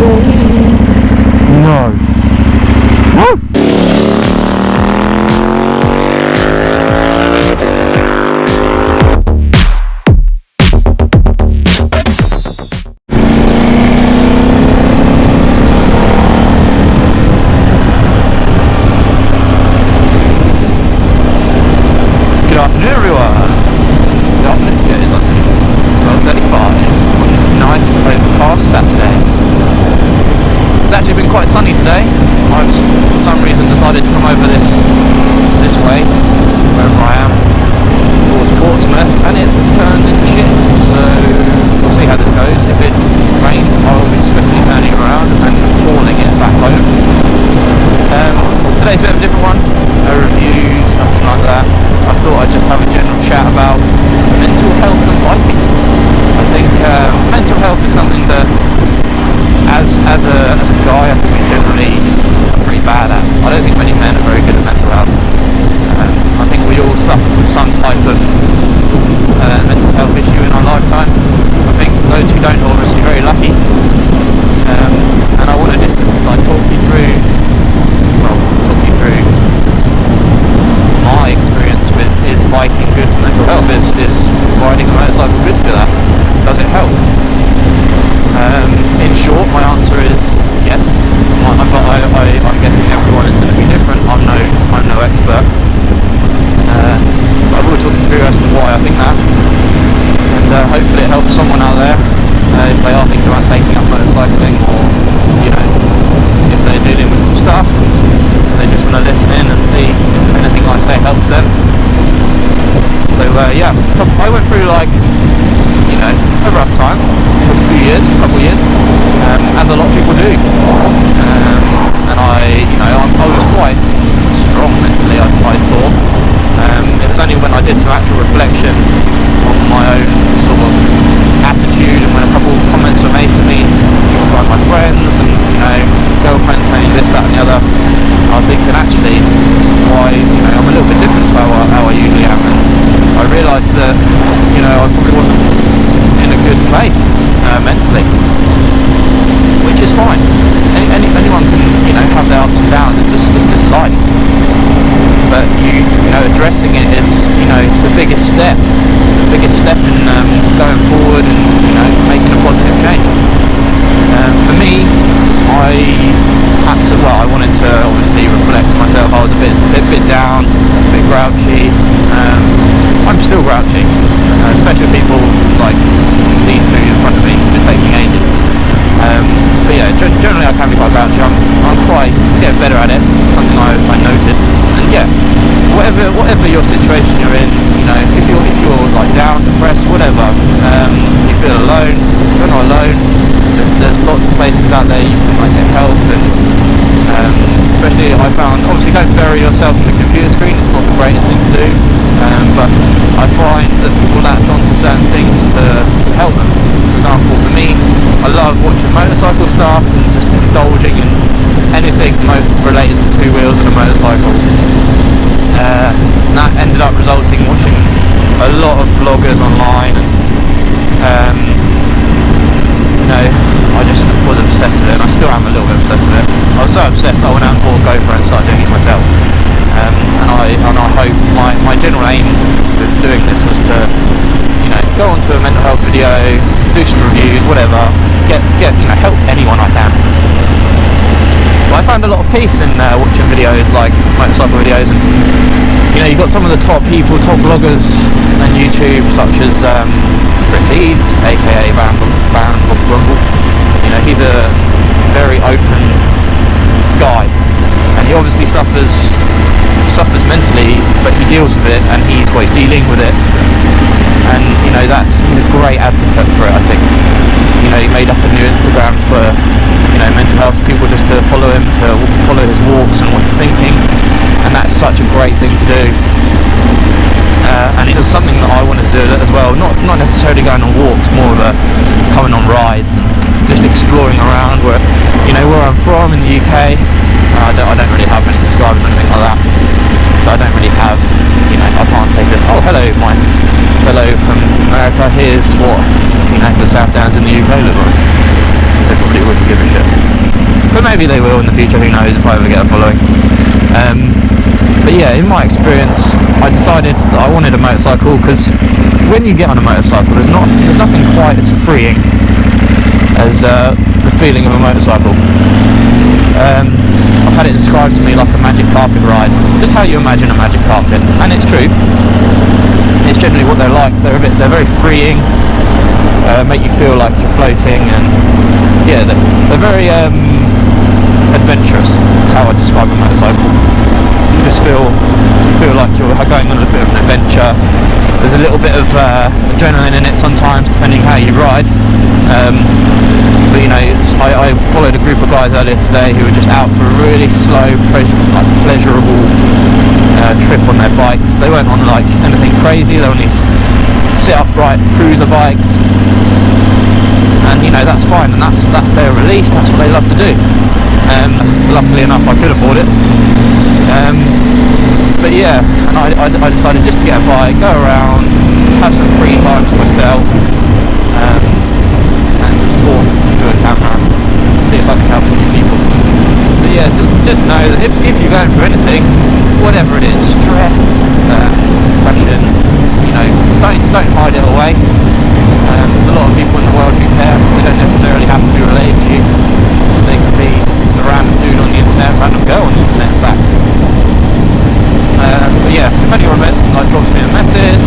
No. Woo! Good afternoon, everyone. Good afternoon. Yeah, it's afternoon. 12:35 on this nice overcast Saturday. It's actually been quite sunny today. I've for some reason decided to come over this way, wherever I am, towards Portsmouth, and it's turned into shit. So we'll see how this goes. If it rains, I will be swiftly turning around and hauling it back home. Today's a bit of a different one. No reviews, nothing like that. I thought I'd just have a general chat about mental health and biking. I think mental health is something that, as a guy, I think we're generally pretty bad at. I don't think many men are very good at mental health. I think we all suffer from some type of mental health issue in our lifetime. I think those who don't are obviously very lucky. And I want to just talk you through my experience with, is biking good for mental health? Is riding a motorcycle good for that? Does it help? In short, my answer is yes. But I'm guessing everyone is going to be different. I'm no expert. But I will talk you through as to why I think that, and hopefully it helps someone out there if they are thinking about taking up motorcycling, or if they're dealing with some stuff and they just want to listen in and see if anything I say helps them. So yeah, I went through a rough time for a couple of years, as a lot of people do, and I was quite strong mentally, I thought. It was only when I did some actual reflection on my own sort of attitude, and when a couple of comments were made to me by my friends and girlfriends saying this, that and the other, I was thinking actually why I'm a little bit different to how I usually am, and I realised that I probably wasn't in a good place mentally, which is fine. Anyone can have their ups and downs. It's just life. But addressing it is the biggest step in going forward and making a positive change. For me, I wanted to obviously reflect on myself. I was a bit down, a bit grouchy. I'm still grouchy, especially with people like these two in front of me. It's taking ages. But yeah, generally I can be quite grouchy. I'm quite getting better at it. Something I noted. And yeah, whatever your situation you're in, if you're like down, depressed, whatever, you feel alone, you're not alone. There's lots of places out there you can get help, and especially I found, obviously don't bury yourself in the computer screen, it's not the greatest thing to do, but I find that people latch on to certain things to help them. For example, for me, I love watching motorcycle stuff and just indulging in anything related to two wheels and a motorcycle. And that ended up resulting in watching a lot of vloggers online, and I just was obsessed with it, and I still am a little bit obsessed with it. I was so obsessed that I went out and bought a GoPro and started doing it myself. And I hope my general aim with doing this was to go onto a mental health video, do some reviews, whatever, get help anyone I can. But I found a lot of peace in watching videos like motorcycle videos, and you've got some of the top people, top vloggers on YouTube, such as Chris Eads, aka Van Rumble. He's a very open guy, and he obviously suffers mentally, but he deals with it, and he's dealing with it, and he's a great advocate for it. I think he made up a new Instagram for mental health people, just to follow him, to follow his walks and what he's thinking, and that's such a great thing to do. And it was something that I wanted to do as well, not necessarily going on walks, more of a coming on rides and just exploring around where I'm from in the UK. I don't really have many subscribers or anything like that, so I don't really have, I can't say to them, oh hello my fellow from America, here's what the South Downs in the UK look like. They probably wouldn't give a shit. maybe they will in the future, who knows, if I ever get a following. But yeah, in my experience, I decided that I wanted a motorcycle, because when you get on a motorcycle, there's nothing quite as freeing as the feeling of a motorcycle. I've had it described to me like a magic carpet ride, just how you imagine a magic carpet, and it's true. It's generally what they're like. They're very freeing, make you feel like you're floating, and yeah, they're very adventurous. That's how I describe a motorcycle. You just feel like you're going on a bit of an adventure. There's a little bit of adrenaline in it sometimes, depending how you ride. But you know, I followed a group of guys earlier today who were just out for a really slow, pleasurable trip on their bikes. They weren't on like anything crazy. They were on these sit upright cruiser bikes, and you know, that's fine, and that's their release. That's what they love to do. Luckily enough, I could afford it. But yeah, and I decided just to get a bike, go around, have some free time to myself, and just talk to a camera, see if I can help these people. But yeah, just know that if you're going through anything, whatever it is, stress, depression, you know, don't hide it away. There's a lot of people in the world who care. They don't necessarily have to be related to you. They could be just a random dude on the internet, random girl on the internet, in fact. But yeah, if anyone like drops me a message,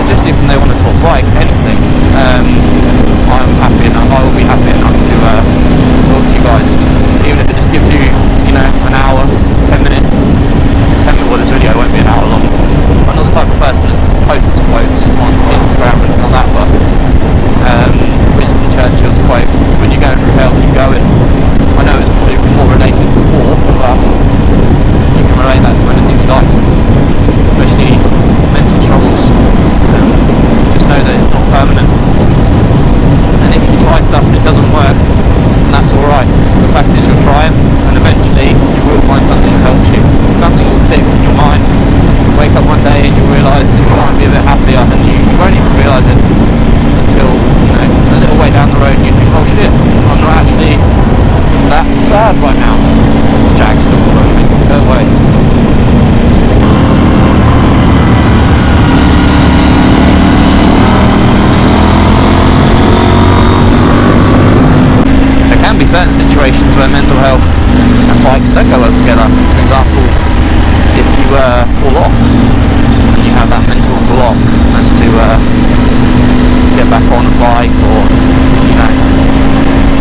just even they want to talk bikes, anything, I'm happy enough. I will be happy enough to talk to you guys, even if it just gives you, you know, an hour, 10 minutes. 10 minutes. Well, this video won't be an hour long. I'm not the type of person that posts quotes on Instagram and all that, but Winston Churchill's quote, "When you're going through hell, keep going." I know it's probably more related to war, but you can relate that to anything you like, especially mental struggles. Just know that it's not permanent, and if you try stuff and it doesn't work, then that's alright. The fact is, you'll try it, and eventually you will find something that helps you. Something will click in your mind. You'll wake up one day and you realise that you might be a bit happier, and you won't even realise it until, you know, a little way down the road and you think, oh shit, I'm not actually that sad right now. Jack's still following me. Go away. There can be certain situations where mental health and bikes don't go well together. For example, if you fall off and you have that mental block as to get back on a bike, or you know,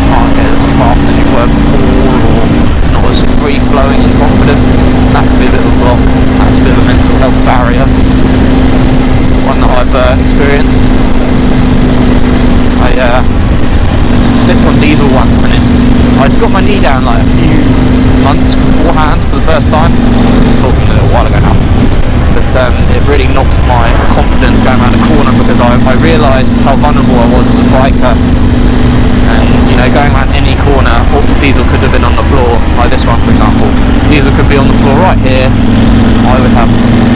can't get as fast as you were before, or not as free flowing and confident, that could be a bit of a block. That's a bit of a mental health barrier, one that I've experienced. I slipped on diesel once, and I'd got my knee down like a few months beforehand for the first time. Talking a little while ago now, but it really knocked my confidence going around the corner, because I realised how vulnerable I was as a biker. And you know, going around any corner, diesel could have been on the floor, like this one for example. Diesel could be on the floor right here. I would have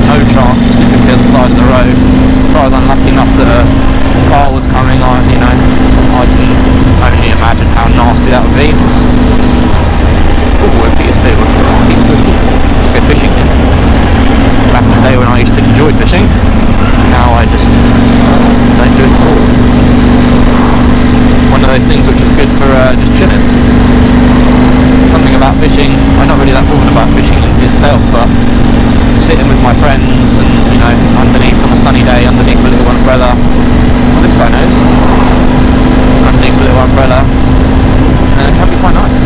no chance slipping to the other side of the road. If I was unlucky enough that a car was coming, I can only imagine how nasty that would be. Oh, it'd be a bit of a let's go fishing. Back in the day when I used to enjoy fishing, now I just don't do it at all. One of those things which is good for just chilling. Something about fishing, I'm not really that bothered about fishing itself, but sitting with my friends and, you know, underneath on a sunny day, underneath a little umbrella. Well, this guy knows. Underneath a little umbrella, and it can be quite nice.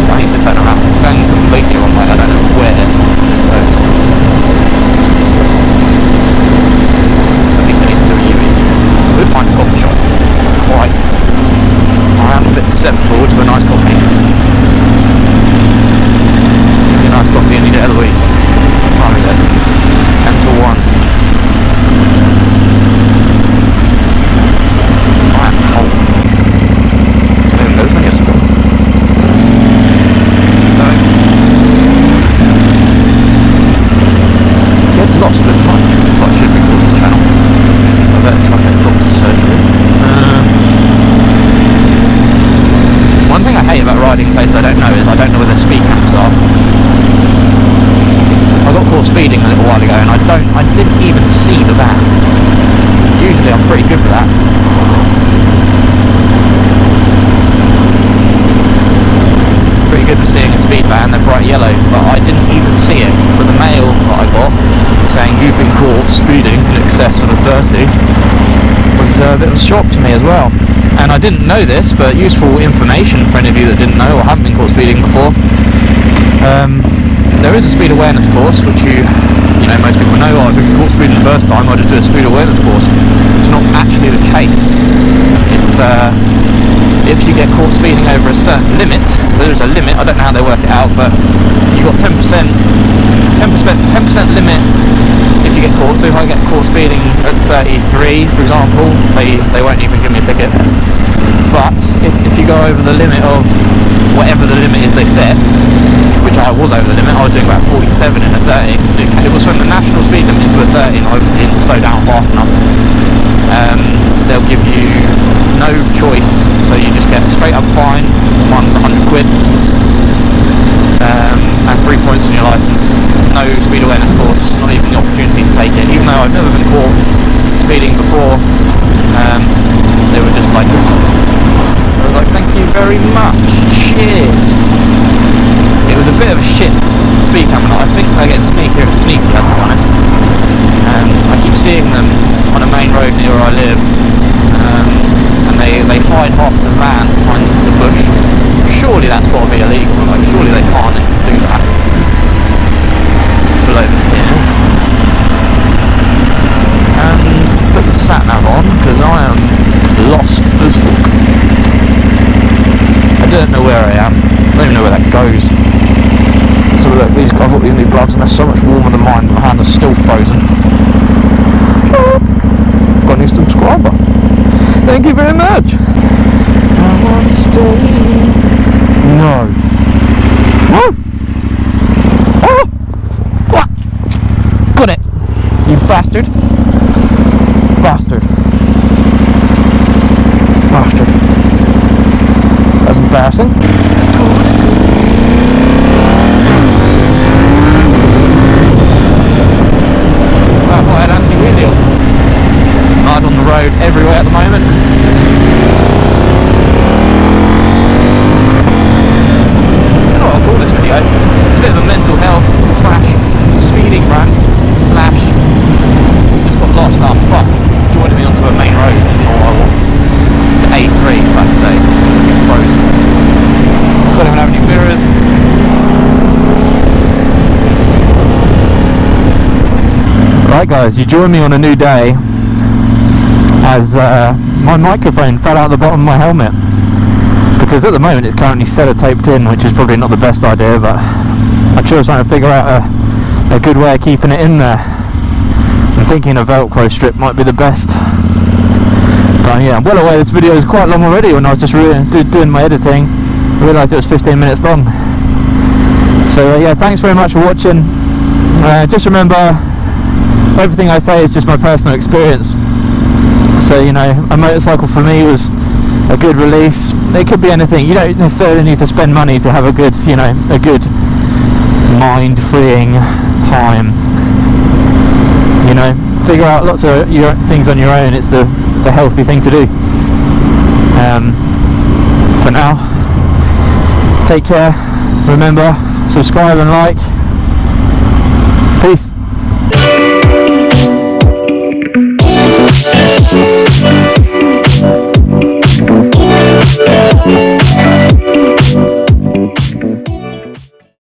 I need to turn around. I'm going completely wrong way. I don't know where this goes. I think I need to do a U-turn. We'll find a coffee shop. Quite. I am a bit susceptible to a nice coffee. Give me a nice coffee any day of the week. What time is it? 10 to 1. while ago, and I didn't even see the van. Usually I'm pretty good with that. Pretty good with seeing a speed van, they're bright yellow, but I didn't even see it. So the mail that I got saying you've been caught speeding in excess of a 30 was a bit of a shock to me as well. And I didn't know this, but useful information for any of you that didn't know or haven't been caught speeding before. There is a speed awareness course, which you know, most people know, oh, if you've been caught speeding the first time, I'll just do a speed awareness course. It's not actually the case. It's, if you get caught speeding over a certain limit, so there's a limit, I don't know how they work it out, but you've got 10% limit if you get caught. So if I get caught speeding at 33, for example, they won't even give me a ticket. But if you go over the limit of whatever the limit is they set, which I was over the limit, I was doing about 47 in a 30. It was from the national speed limit into a 30, and I obviously didn't slow down fast enough. They'll give you no choice, so you just get a straight up fine, one's 100 quid, and 3 points on your licence. No speed awareness course, not even the opportunity to take it, even though I've never been caught speeding before. They were just like, so I was like, thank you very much, cheers. It was a bit of a shit speed camera. I think they're getting sneakier and sneakier, to be honest. I keep seeing them on a main road near where I live, and they hide half the van behind the bush. Surely that's got to be illegal, like surely they can't do that. Pull over here and put the sat nav on, because I am lost as fuck. I don't know where I am. I don't even know where that goes. So look, I've got these new gloves and they're so much warmer than mine. My hands are still frozen. Got a new subscriber. Thank you very much. I want to stay. No. Oh! Oh! What? Got it. You bastard. Bastard. Bastard. That's embarrassing. That's cool. Hard on the road everywhere at the moment. I don't know what I'll call this video. It's a bit of a mental health / speeding rant / just got lost after fuck joining me onto a main road, or the A3, I'd say. It's frozen. Don't even have any mirrors. Right guys, you join me on a new day as my microphone fell out the bottom of my helmet, because at the moment it's currently sellotaped in, which is probably not the best idea, but I'm sure trying to figure out a good way of keeping it in there. I'm thinking a Velcro strip might be the best, but yeah, I'm well aware this video is quite long already. When I was just doing my editing, I realised it was 15 minutes long. So yeah, thanks very much for watching. Just remember, everything I say is just my personal experience. So, you know, a motorcycle for me was a good release. It could be anything. You don't necessarily need to spend money to have a good, you know, a good mind-freeing time. You know, figure out lots of things on your own. It's a healthy thing to do. For now, take care. Remember, subscribe and like. Peace.